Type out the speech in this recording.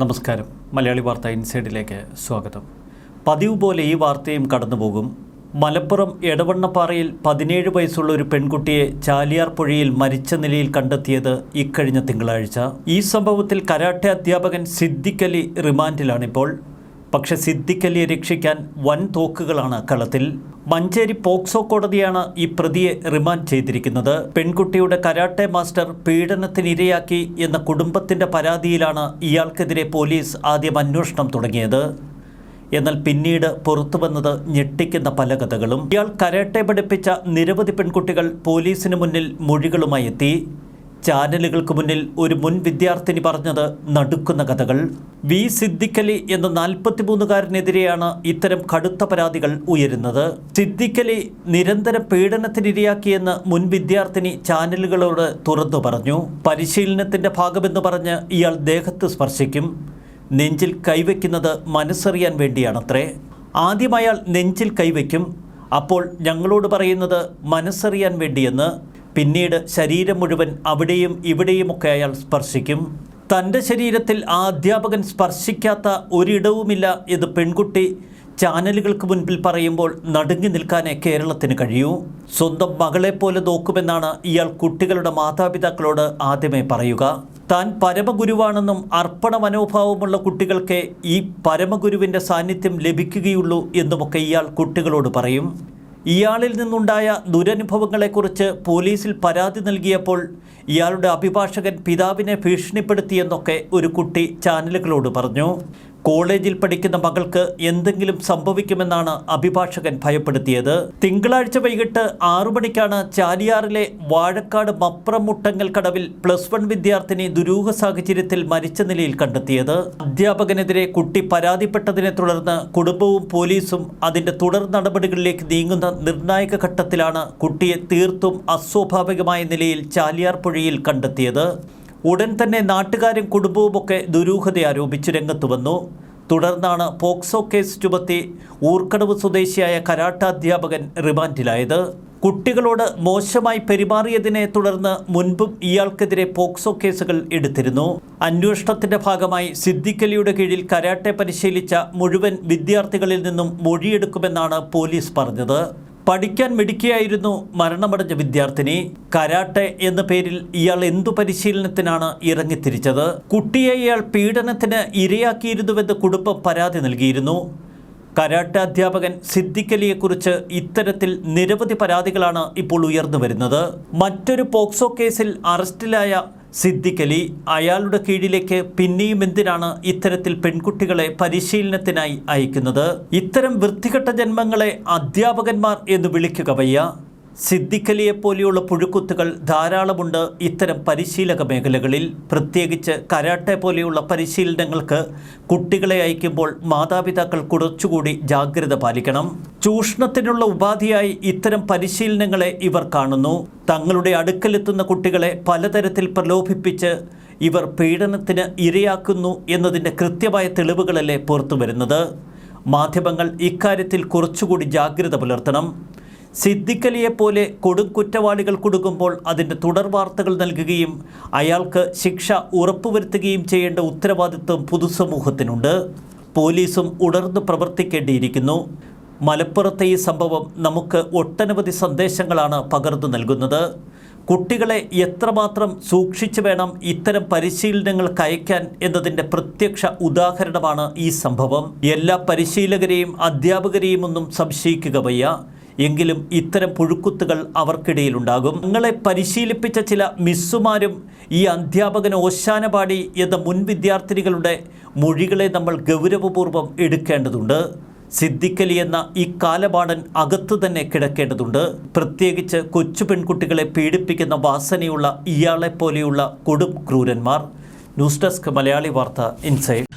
നമസ്കാരം. മലയാളി വാർത്ത ഇൻസൈഡിലേക്ക് സ്വാഗതം. പതിവ് പോലെ ഈ വാർത്തയും കടന്നുപോകും. മലപ്പുറം എടവണ്ണപ്പാറയിൽ 17 വയസ്സുള്ള ഒരു പെൺകുട്ടിയെ ചാലിയാർ പുഴയിൽ മരിച്ച നിലയിൽ കണ്ടെത്തിയത് ഇക്കഴിഞ്ഞ തിങ്കളാഴ്ച. ഈ സംഭവത്തിൽ കരാട്ടെ അധ്യാപകൻ സിദ്ദിഖ് അലി റിമാൻഡിലാണിപ്പോൾ. പക്ഷേ സിദ്ദിഖ് അലിയെ രക്ഷിക്കാൻ വൻ തോക്കുകളാണ് കളത്തിൽ. മഞ്ചേരി പോക്സോ കോടതിയാണ് ഈ പ്രതിയെ റിമാൻഡ് ചെയ്തിരിക്കുന്നത്. പെൺകുട്ടിയുടെ കരാട്ടെ മാസ്റ്റർ പീഡനത്തിനിരയാക്കി എന്ന കുടുംബത്തിൻ്റെ പരാതിയിലാണ് ഇയാൾക്കെതിരെ പോലീസ് ആദ്യം അന്വേഷണം തുടങ്ങിയത്. എന്നാൽ പിന്നീട് പുറത്തു വന്നത് ഞെട്ടിക്കുന്ന പല കഥകളും. ഇയാൾ കരാട്ടെ പഠിപ്പിച്ച നിരവധി പെൺകുട്ടികൾ പോലീസിന് മുന്നിൽ മൊഴികളുമായി എത്തി. ചാനലുകൾക്ക് മുന്നിൽ ഒരു മുൻ വിദ്യാർത്ഥിനി പറഞ്ഞത് നടുക്കുന്ന കഥകൾ. വി സിദ്ദിഖ് അലി എന്ന 43-കാരനെതിരെയാണ് ഇത്തരം കടുത്ത പരാതികൾ ഉയരുന്നത്. സിദ്ദിഖ് അലി നിരന്തരം പീഡനത്തിനിരയാക്കിയെന്ന് മുൻ വിദ്യാർത്ഥിനി ചാനലുകളോട് തുറന്നു പറഞ്ഞു. പരിശീലനത്തിൻ്റെ ഭാഗമെന്ന് പറഞ്ഞ് ഇയാൾ ദേഹത്ത് സ്പർശിക്കും. നെഞ്ചിൽ കൈവയ്ക്കുന്നത് മനസ്സറിയാൻ വേണ്ടിയാണത്രേ. ആദ്യം അയാൾ നെഞ്ചിൽ കൈവയ്ക്കും. അപ്പോൾ ഞങ്ങളോട് പറയുന്നത് മനസ്സറിയാൻ വേണ്ടിയെന്ന്. പിന്നീട് ശരീരം മുഴുവൻ അവിടെയും ഇവിടെയുമൊക്കെ അയാൾ സ്പർശിക്കും. തൻ്റെ ശരീരത്തിൽ ആ അധ്യാപകൻ സ്പർശിക്കാത്ത ഒരിടവുമില്ല എന്ന് പെൺകുട്ടി ചാനലുകൾക്ക് മുൻപിൽ പറയുമ്പോൾ നടുങ്ങി നിൽക്കാനേ കേരളത്തിന് കഴിയൂ. സ്വന്തം മകളെപ്പോലെ നോക്കുമെന്നാണ് ഇയാൾ കുട്ടികളുടെ മാതാപിതാക്കളോട് ആദ്യമേ പറയുക. താൻ പരമഗുരുവാണെന്നും അർപ്പണ മനോഭാവമുള്ള കുട്ടികൾക്ക് ഈ പരമഗുരുവിൻ്റെ സാന്നിധ്യം ലഭിക്കുകയുള്ളൂ എന്നുമൊക്കെ ഇയാൾ കുട്ടികളോട് പറയും. ഇയാളിൽ നിന്നുണ്ടായ ദുരനുഭവങ്ങളെക്കുറിച്ച് പോലീസിൽ പരാതി നൽകിയപ്പോൾ ഇയാളുടെ അഭിഭാഷകൻ പിതാവിനെ ഭീഷണിപ്പെടുത്തിയെന്നൊക്കെ ഒരു കുട്ടി ചാനലുകളോട് പറഞ്ഞു. കോളേജിൽ പഠിക്കുന്ന മകൾക്ക് എന്തെങ്കിലും സംഭവിക്കുമെന്നാണ് അഭിഭാഷകൻ ഭയപ്പെടുത്തിയത്. തിങ്കളാഴ്ച വൈകിട്ട് 6 മണിക്കാണ് ചാലിയാറിലെ വാഴക്കാട് മപ്രം മുട്ടങ്ങൽ കടവിൽ +1 വിദ്യാർത്ഥിനി ദുരൂഹ സാഹചര്യത്തിൽ മരിച്ച നിലയിൽ കണ്ടെത്തിയത്. അധ്യാപകനെതിരെ കുട്ടി പരാതിപ്പെട്ടതിനെ തുടർന്ന് കുടുംബവും പോലീസും അതിൻ്റെ തുടർ നടപടികളിലേക്ക് നീങ്ങുന്ന നിർണായക ഘട്ടത്തിലാണ് കുട്ടിയെ തീർത്തും അസ്വാഭാവികമായ നിലയിൽ ചാലിയാർ പുഴയിൽ കണ്ടെത്തിയത്. ഉടൻ തന്നെ നാട്ടുകാരും കുടുംബവുമൊക്കെ ദുരൂഹത ആരോപിച്ച് രംഗത്ത് വന്നു. തുടർന്നാണ് പോക്സോ കേസ് ചുമത്തി ഊർക്കടവ് സ്വദേശിയായ കരാട്ടെ അധ്യാപകൻ റിമാൻഡിലായത്. കുട്ടികളോട് മോശമായി പെരുമാറിയതിനെ തുടർന്ന് മുൻപും ഇയാൾക്കെതിരെ പോക്സോ കേസുകൾ എടുത്തിരുന്നു. അന്വേഷണത്തിന്റെ ഭാഗമായി സിദ്ദിഖ് അലിയുടെ കീഴിൽ കരാട്ടെ പരിശീലിച്ച മുഴുവൻ വിദ്യാർത്ഥികളിൽ നിന്നും മൊഴിയെടുക്കുമെന്നാണ് പോലീസ് പറഞ്ഞത്. പഠിക്കാൻ മിടുക്കിയായിരുന്നു മരണമടഞ്ഞ വിദ്യാർത്ഥിനി. കരാട്ടെ എന്ന പേരിൽ ഇയാൾ എന്തു പരിശീലനത്തിനാണ് ഇറങ്ങിത്തിരിച്ചത്? കുട്ടിയെ ഇയാൾ പീഡനത്തിന് ഇരയാക്കിയിരുന്നുവെന്ന് കുടുംബം പരാതി നൽകിയിരുന്നു. കരാട്ടെ അധ്യാപകൻ സിദ്ദിഖ് അലിയെക്കുറിച്ച് ഇത്തരത്തിൽ നിരവധി പരാതികളാണ് ഇപ്പോൾ ഉയർന്നു വരുന്നത്. മറ്റൊരു പോക്സോ കേസിൽ അറസ്റ്റിലായ സിദ്ദിഖ് അലി അയാളുടെ കീഴിലേക്ക് പിന്നെയും എന്തിനാണ് ഇത്തരത്തിൽ പെൺകുട്ടികളെ പരിശീലനത്തിനായി അയക്കുന്നത്? ഇത്തരം വൃത്തികെട്ട ജന്മങ്ങളെ അധ്യാപകന്മാർ എന്ന് വിളിക്കുക വയ്യ. സിദ്ദിഖ് അലിയെപ്പോലെയുള്ള പുഴുക്കുത്തുകൾ ധാരാളമുണ്ട് ഇത്തരം പരിശീലക മേഖലകളിൽ. പ്രത്യേകിച്ച് കരാട്ടെ പോലെയുള്ള പരിശീലനങ്ങൾക്ക് കുട്ടികളെ അയക്കുമ്പോൾ മാതാപിതാക്കൾ കുറച്ചുകൂടി ജാഗ്രത പാലിക്കണം. ചൂഷണത്തിനുള്ള ഉപാധിയായി ഇത്തരം പരിശീലനങ്ങളെ ഇവർ കാണുന്നു. തങ്ങളുടെ അടുക്കലെത്തുന്ന കുട്ടികളെ പലതരത്തിൽ പ്രലോഭിപ്പിച്ച് ഇവർ പീഡനത്തിന് ഇരയാക്കുന്നു എന്നതിൻ്റെ കൃത്യമായ തെളിവുകളല്ലേ പുറത്തു വരുന്നത്. മാധ്യമങ്ങൾ ഇക്കാര്യത്തിൽ കുറച്ചുകൂടി ജാഗ്രത പുലർത്തണം. സിദ്ദിഖ് അലിയെപ്പോലെ കൊടും കുറ്റവാളികൾ കുടുങ്ങുമ്പോൾ അതിൻ്റെ തുടർ വാർത്തകൾ നൽകുകയും അയാൾക്ക് ശിക്ഷ ഉറപ്പുവരുത്തുകയും ചെയ്യേണ്ട ഉത്തരവാദിത്വം പൊതുസമൂഹത്തിനുണ്ട്. പോലീസും ഉണർന്നു പ്രവർത്തിക്കേണ്ടിയിരിക്കുന്നു. മലപ്പുറത്തെ ഈ സംഭവം നമുക്ക് ഒട്ടനവധി സന്ദേശങ്ങളാണ് പകർന്നു നൽകുന്നത്. കുട്ടികളെ എത്രമാത്രം സൂക്ഷിച്ചു വേണം ഇത്തരം പരിശീലനങ്ങൾക്ക് അയക്കാൻ എന്നതിൻ്റെ പ്രത്യക്ഷ ഉദാഹരണമാണ് ഈ സംഭവം. എല്ലാ പരിശീലകരെയും അധ്യാപകരെയും ഒന്നും സംശയിക്കുക വയ്യ. എങ്കിലും ഇത്തരം പുഴുക്കുത്തുകൾ അവർക്കിടയിലുണ്ടാകും. ഞങ്ങളെ പരിശീലിപ്പിച്ച ചില മിസ്സുമാരും ഈ അധ്യാപകന് ഓശാന പാടി എന്ന മുൻ വിദ്യാർത്ഥിനികളുടെ മൊഴികളെ നമ്മൾ ഗൗരവപൂർവ്വം എടുക്കേണ്ടതുണ്ട്. സിദ്ദിഖ് അലി എന്ന ഈ കാലപാടൻ അകത്തു തന്നെ കിടക്കേണ്ടതുണ്ട്. പ്രത്യേകിച്ച് കൊച്ചു പെൺകുട്ടികളെ പീഡിപ്പിക്കുന്ന വാസനയുള്ള ഇയാളെപ്പോലെയുള്ള കൊടും ക്രൂരന്മാർ. ന്യൂസ് ഡെസ്ക് മലയാളി വാർത്ത ഇൻസൈഡ്.